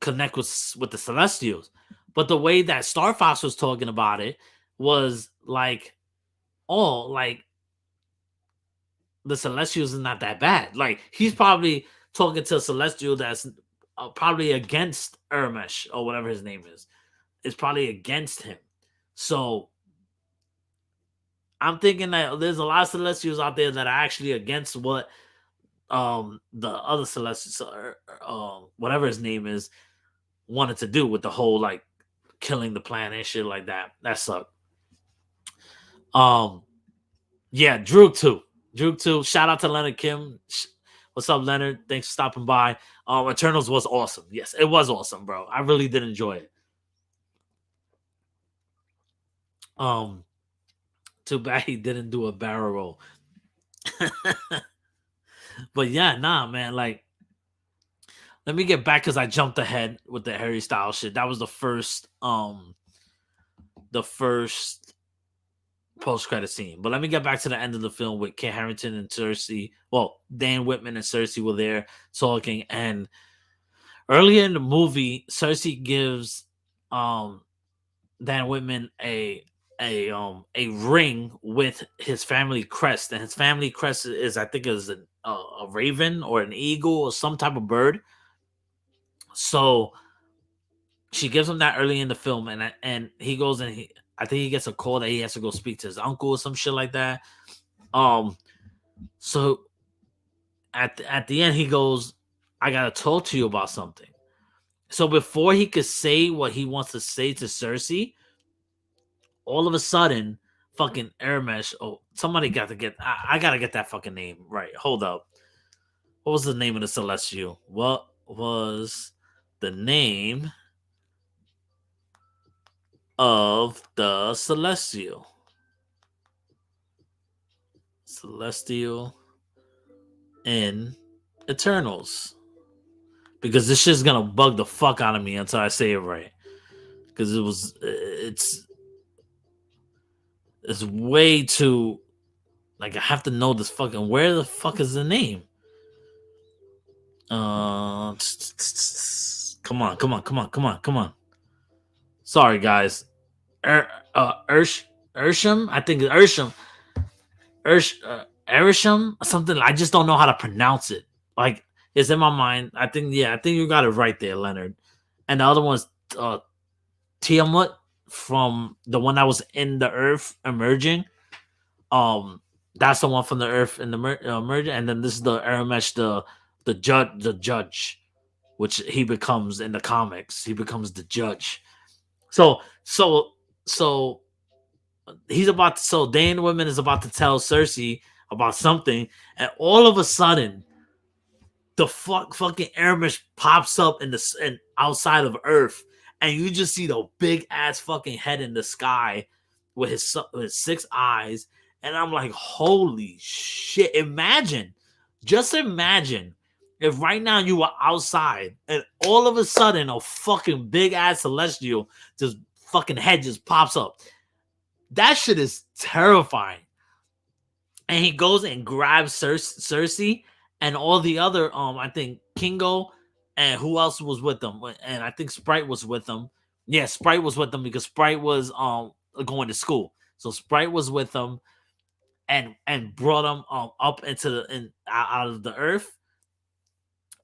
connect with the Celestials. But the way that Star Fox was talking about it was like, oh, like the Celestials is not that bad. Like he's probably talking to a Celestial that's probably against Ermesh or whatever his name is. It's probably against him. So I'm thinking that there's a lot of Celestials out there that are actually against what the other Celestial, whatever his name is, wanted to do with the whole like killing the planet and shit like that. That sucked. Yeah, Droog too. Droog too. Shout out to Leonard Kim. What's up, Leonard? Thanks for stopping by. Eternals was awesome. Yes, it was awesome, bro. I really did enjoy it. Too bad he didn't do a barrel roll. But yeah, nah, man. Like, let me get back because I jumped ahead with the Harry Styles shit. That was the first post credit scene. But let me get back to the end of the film with Kit Harington and Cersei. Well, Dan Whitman and Cersei were there talking, and earlier in the movie, Cersei gives Dan Whitman a ring with his family crest, and his family crest is, I think, is a raven or an eagle or some type of bird. So she gives him that early in the film, and he goes and I think he gets a call that he has to go speak to his uncle or some shit like that. So at the end he goes, I gotta talk to you about something. So before he could say what he wants to say to Cersei, all of a sudden, fucking Ermesh, somebody got to get, I gotta get that fucking name right. Hold up. What was the name of the Celestial? What was the name of the Celestial? Celestial in Eternals. Because this shit's gonna bug the fuck out of me until I say it right. Because it's way too, like, I have to know this fucking, where the fuck is the name? Come on. Sorry, guys. Ersham? I think it's Ersham. Erisham? Something. I just don't know how to pronounce it. Like, it's in my mind. I think you got it right there, Leonard. And the other one's Tiamat from the one that was in the Earth emerging. That's the one from the Earth in the merging, and then this is the Aramesh, the judge, which he becomes in the comics. He becomes the judge. So he's about to, so Dan Whitman is about to tell Cersei about something, and all of a sudden, the fucking Aramesh pops up in the and outside of Earth, and you just see the big ass fucking head in the sky with his 6 eyes, and I'm like, holy shit! Just imagine if right now you were outside and all of a sudden a fucking big ass celestial just fucking head just pops up. That shit is terrifying. And he goes and grabs Cersei and all the other I think Kingo and who else was with them, and I think Sprite was with them. Yeah, Sprite was with them because Sprite was going to school, so Sprite was with them and brought them up into out of the earth,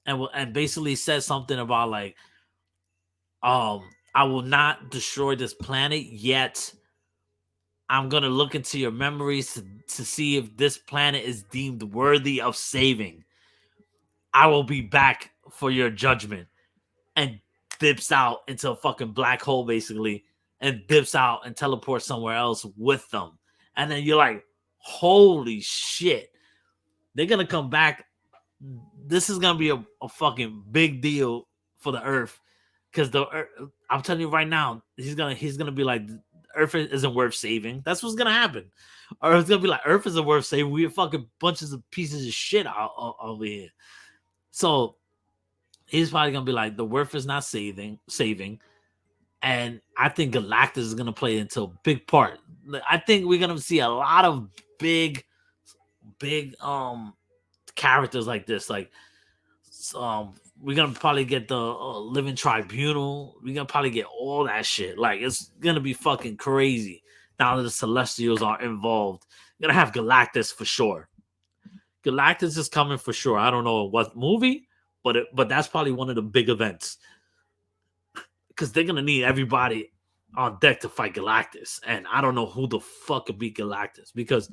and basically said something about like I will not destroy this planet yet. I'm gonna look into your memories to see if this planet is deemed worthy of saving. I will be back for your judgment. And dips out into a fucking black hole, basically, and dips out and teleports somewhere else with them. And then you're like, holy shit. They're gonna come back. This is gonna be a fucking big deal for the Earth. Because I'm telling you right now, he's gonna be like, Earth isn't worth saving. That's what's gonna happen. Or it's gonna be like Earth isn't worth saving. We're fucking bunches of pieces of shit over here. So he's probably gonna be like, the worth is not saving. And I think Galactus is gonna play into a big part. I think we're gonna see a lot of big characters like this. Like we're gonna probably get the Living Tribunal. We're gonna probably get all that shit. Like it's gonna be fucking crazy now that the Celestials are involved. You're gonna have Galactus for sure. Galactus is coming for sure. I don't know what movie, but that's probably one of the big events because they're gonna need everybody on deck to fight Galactus, and I don't know who the fuck could beat Galactus because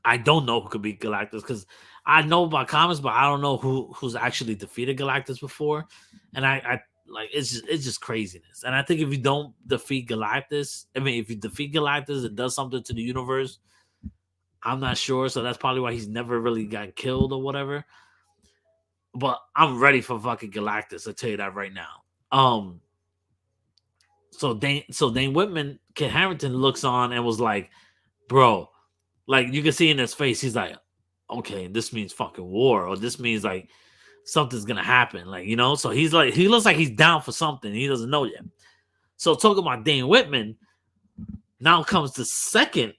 I don't know who could beat Galactus because I know about comics, but I don't know who's actually defeated Galactus before, and I like it's just craziness. And I think if you don't defeat Galactus, I mean, if you defeat Galactus, it does something to the universe. I'm not sure, so that's probably why he's never really got killed or whatever. But I'm ready for fucking Galactus. I'll tell you that right now. So Dane Whitman, Kit Harington looks on and was like, bro, like you can see in his face, he's like, okay, this means fucking war, or this means like something's gonna happen, like, you know. So he's like, he looks like he's down for something. He doesn't know yet. So talking about Dane Whitman, now comes the second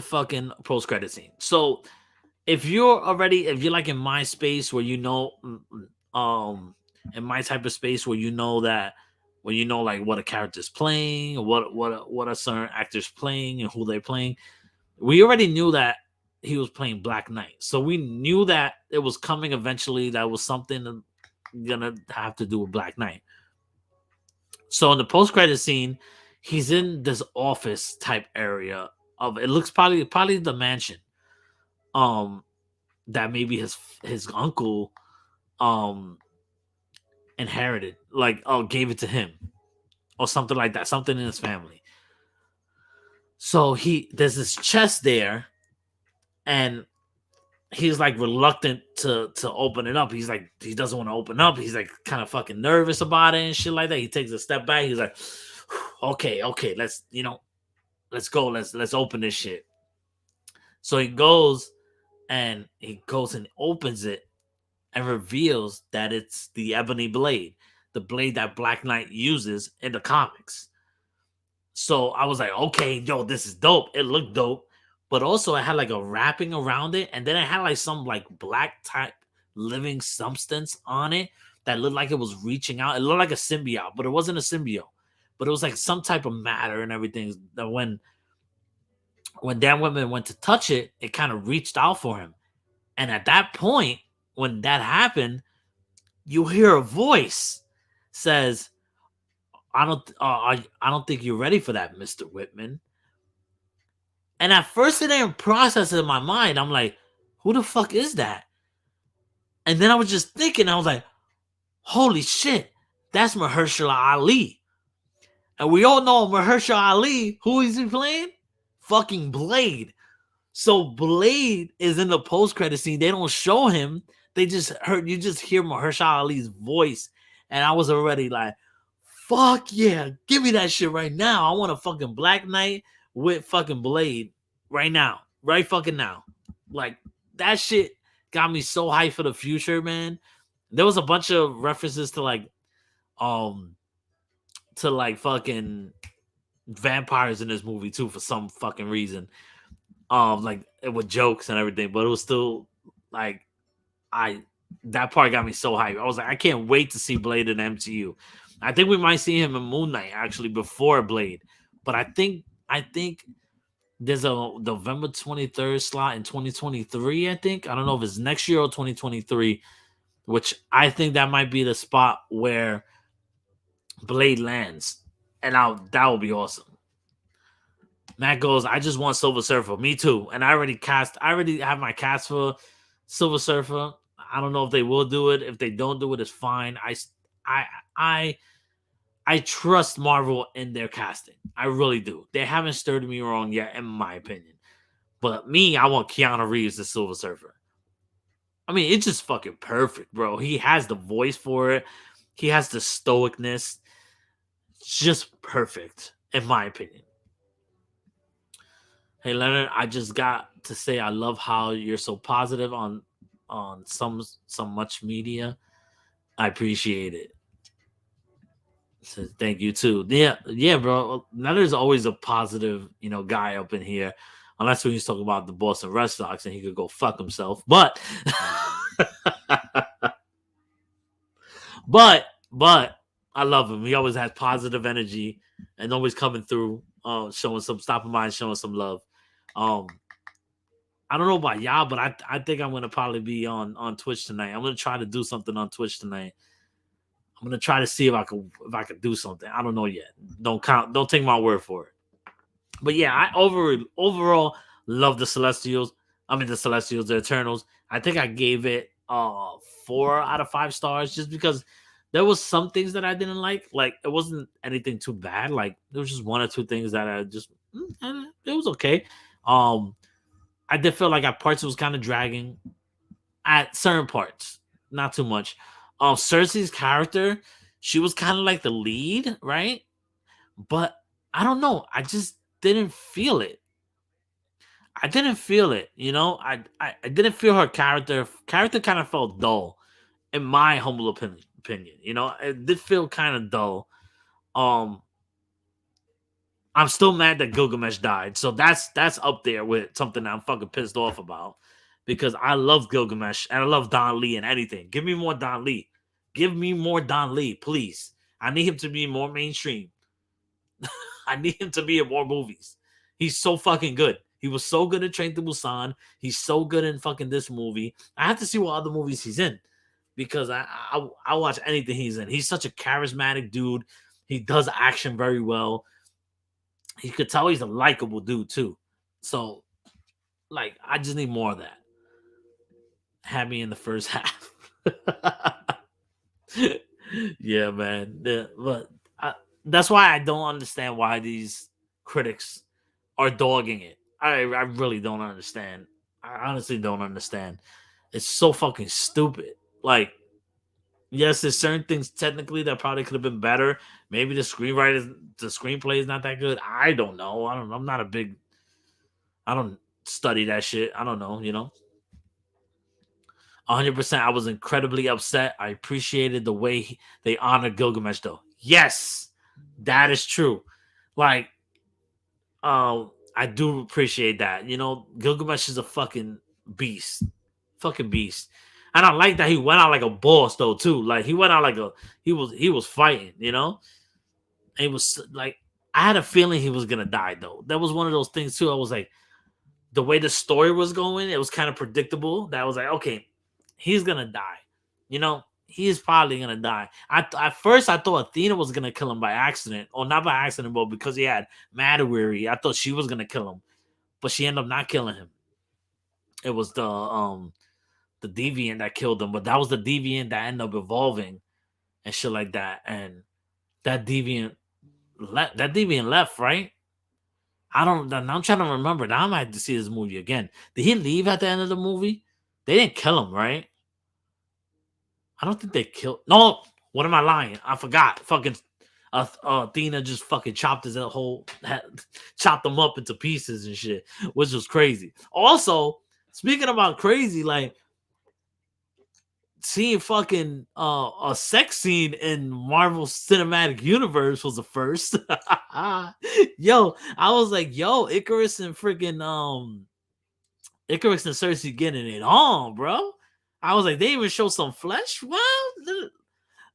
fucking post-credit scene. So if you're like in my space where you know, in my type of space where you know like what a character's playing, or what a certain actor's playing and who they're playing, we already knew that he was playing Black Knight. So we knew that it was coming eventually. That was something gonna have to do with Black Knight. So in the post-credit scene, he's in this office type area of, it looks probably the mansion that maybe his uncle inherited, like gave it to him or something like that, something in his family. So there's this chest there, and he's like reluctant to open it up. He's like, he doesn't want to open up. He's like kind of fucking nervous about it and shit like that. He takes a step back. He's like, okay, let's go. Let's open this shit. So he goes and opens it and reveals that it's the Ebony Blade, the blade that Black Knight uses in the comics. So I was like, okay, yo, this is dope. It looked dope. But also it had like a wrapping around it, and then it had like some like black type living substance on it that looked like it was reaching out. It looked like a symbiote, but it wasn't a symbiote. But it was like some type of matter and everything that when Dan Whitman went to touch it, it kind of reached out for him. And at that point, when that happened, you hear a voice says, I don't think you're ready for that, Mr. Whitman. And at first it didn't process it in my mind. I'm like, who the fuck is that? And then I was just thinking, I was like, holy shit, that's Mahershala Ali. And we all know Mahershala Ali, who is he playing? Fucking Blade. So Blade is in the post-credit scene. They don't show him. You just hear Mahershala Ali's voice. And I was already like, fuck yeah, give me that shit right now. I want a fucking Black Knight with fucking Blade right now. Right fucking now. Like, that shit got me so hyped for the future, man. There was a bunch of references to fucking vampires in this movie too for some fucking reason. Like with jokes and everything, but it was still like that part got me so hyped. I was like, I can't wait to see Blade in MCU. I think we might see him in Moon Knight actually before Blade, but I think there's a November 23rd slot in 2023. I don't know if it's next year or 2023, which I think that might be the spot where Blade lands, and that would be awesome. Matt goes, I just want Silver Surfer. Me too. And I already have my cast for Silver Surfer. I don't know if they will do it. If they don't do it, it's fine. I trust Marvel in their casting. I really do. They haven't stirred me wrong yet, in my opinion. But me, I want Keanu Reeves as Silver Surfer. I mean, it's just fucking perfect, bro. He has the voice for it. He has the stoicness. just perfect, in my opinion. Hey Leonard, I just got to say I love how you're so positive on some much media. I appreciate it. So thank you too. Yeah, yeah, bro. Leonard's always a positive, guy up in here. Unless when he's talking about the Boston Red Sox and he could go fuck himself. But I love him. He always has positive energy and always coming through, showing some stopping by and showing some love. Um, I don't know about y'all, but I think I'm gonna probably be on Twitch tonight. I'm gonna try to do something on Twitch tonight. I'm gonna try to see if I could do something. I don't know yet. Don't take my word for it. But yeah, I overall love the Celestials. I mean the Celestials, the Eternals. I think I gave it 4 out of 5 stars just because there was some things that I didn't like. Like it wasn't anything too bad. Like there was just 1 or 2 things that I just it was okay. Um I did feel like at parts it was kind of dragging at certain parts, not too much. Cersei's character, she was kind of like the lead, right? But I don't know. I just didn't feel it. I didn't feel it. I didn't feel her character. Character kind of felt dull, in my humble opinion. It did feel kind of dull. Um, I'm still mad that Gilgamesh died. So that's up there with something that I'm fucking pissed off about. Because I love Gilgamesh and I love Don Lee and anything. Give me more Don Lee. Give me more Don Lee, please. I need him to be more mainstream. I need him to be in more movies. He's so fucking good. He was so good in Train to Busan. He's so good in fucking this movie. I have to see what other movies he's in because I watch anything he's in. He's such a charismatic dude. He does action very well. You could tell he's a likable dude too. So, like, I just need more of that. Have me in the first half. Yeah, man. But that's why I don't understand why these critics are dogging it. I really don't understand. I honestly don't understand. It's so fucking stupid. Like, yes, there's certain things technically that probably could have been better. Maybe the screenplay is not that good. I don't know. I don't. I'm not a big. I don't study that shit. I don't know. 100%. I was incredibly upset. I appreciated the way they honored Gilgamesh, though. Yes, that is true. Like, I do appreciate that. Gilgamesh is a fucking beast, fucking beast, and I like that he went out like a boss though too. Like he went out like he was fighting. And he was like, I had a feeling he was gonna die though. That was one of those things too. I was like, the way the story was going, it was kind of predictable. That I was like, okay, he's gonna die. He is probably gonna die. At first I thought Athena was gonna kill him by accident, or not by accident, but because he had Madawiri. I thought she was gonna kill him, but she ended up not killing him. It was the deviant that killed him, but that was the deviant that ended up evolving and shit like that. And that deviant left, right? I don't. I'm trying to remember. Now I might have to see this movie again. Did he leave at the end of the movie? They didn't kill him, right? I don't think they killed. No, what am I lying? I forgot. Fucking Athena just fucking chopped chopped him up into pieces and shit, which was crazy. Also, speaking about crazy, like seeing fucking a sex scene in Marvel Cinematic Universe was the first. Yo, I was like, yo, Icarus and Cersei getting it on, bro. I was like, they even show some flesh. Well,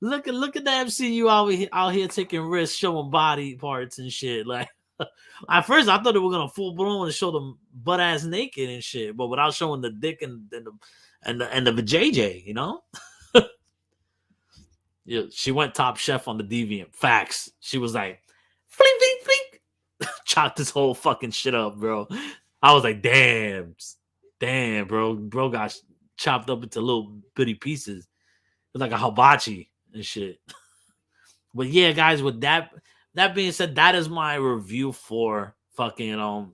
look at the MCU out here taking risks, showing body parts and shit. Like at first, I thought they were gonna full blown and show them butt ass naked and shit, but without showing the dick and the JJ. Yeah, she went top chef on the Deviant. Facts. She was like, flink, flink, flink. Chopped this whole fucking shit up, bro. I was like, damn, bro. Bro got chopped up into little bitty pieces. It's like a hibachi and shit. But yeah, guys, with that being said, that is my review for fucking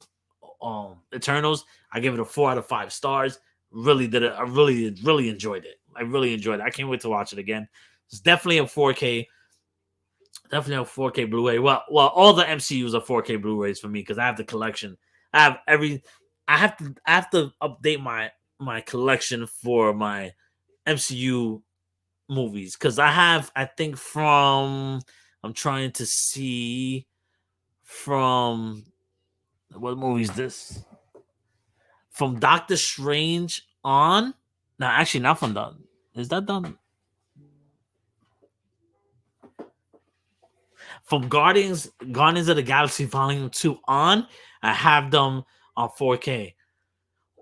Eternals. I give it a 4 out of 5 stars. Really did it. I really enjoyed it. I really enjoyed it. I can't wait to watch it again. It's definitely in 4K. Definitely have 4K Blu-ray. Well, all the MCUs are 4K Blu-rays for me because I have the collection. I have every. I have to update my collection for my MCU movies because I think from I'm trying to see from what movie is this? From Doctor Strange on. No, actually not from done. Is that done? From Guardians of the Galaxy Volume 2 on, I have them on 4K.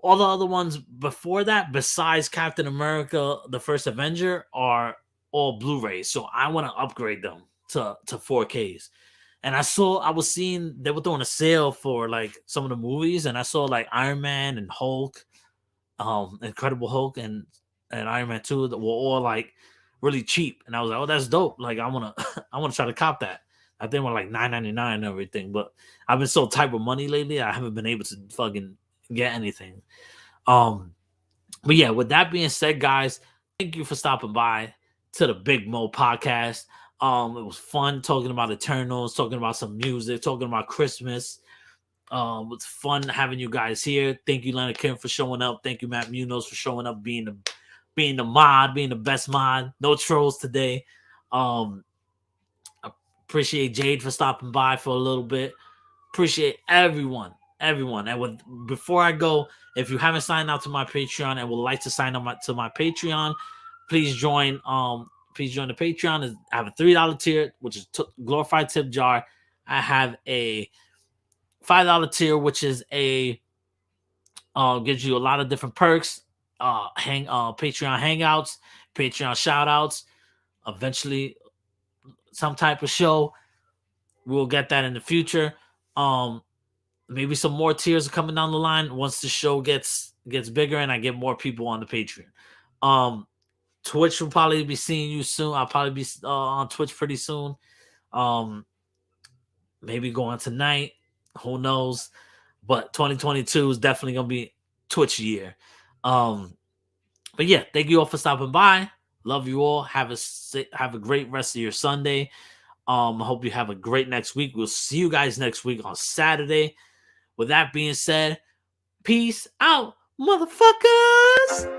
All the other ones before that, besides Captain America, the First Avenger, are all Blu-rays. So I want to upgrade them to 4Ks. And I was seeing they were doing a sale for like some of the movies, and I saw like Iron Man and Hulk, Incredible Hulk and Iron Man 2 that were all like really cheap. And I was like, oh, that's dope. Like I wanna I wanna try to cop that. I think we're like $9.99 and everything, but I've been so tight with money lately, I haven't been able to fucking get anything. Um, but yeah, with that being said, guys, thank you for stopping by to the Big Mo podcast. It was fun talking about Eternals, talking about some music, talking about Christmas. It's fun having you guys here. Thank you, Leonard Kim, for showing up. Thank you, Matt Munoz, for showing up, being the mod, being the best mod. No trolls today. Um, Appreciate Jade for stopping by for a little bit. Appreciate everyone. And before I go, if you haven't signed up to my Patreon and would like to sign up to my Patreon, please join. Please join the Patreon. I have a $3 tier, which is glorified tip jar. I have a $5 tier, which is a gives you a lot of different perks. Patreon hangouts, Patreon shout outs, eventually some type of show. We'll get that in the future. Maybe some more tiers are coming down the line once the show gets bigger and I get more people on the Patreon. Twitch will probably be seeing you soon. I'll probably be on Twitch pretty soon. Maybe going tonight. Who knows? But 2022 is definitely gonna be Twitch year. But yeah, thank you all for stopping by. Love you all. Have a great rest of your Sunday. I hope you have a great next week. We'll see you guys next week on Saturday. With that being said, peace out, motherfuckers.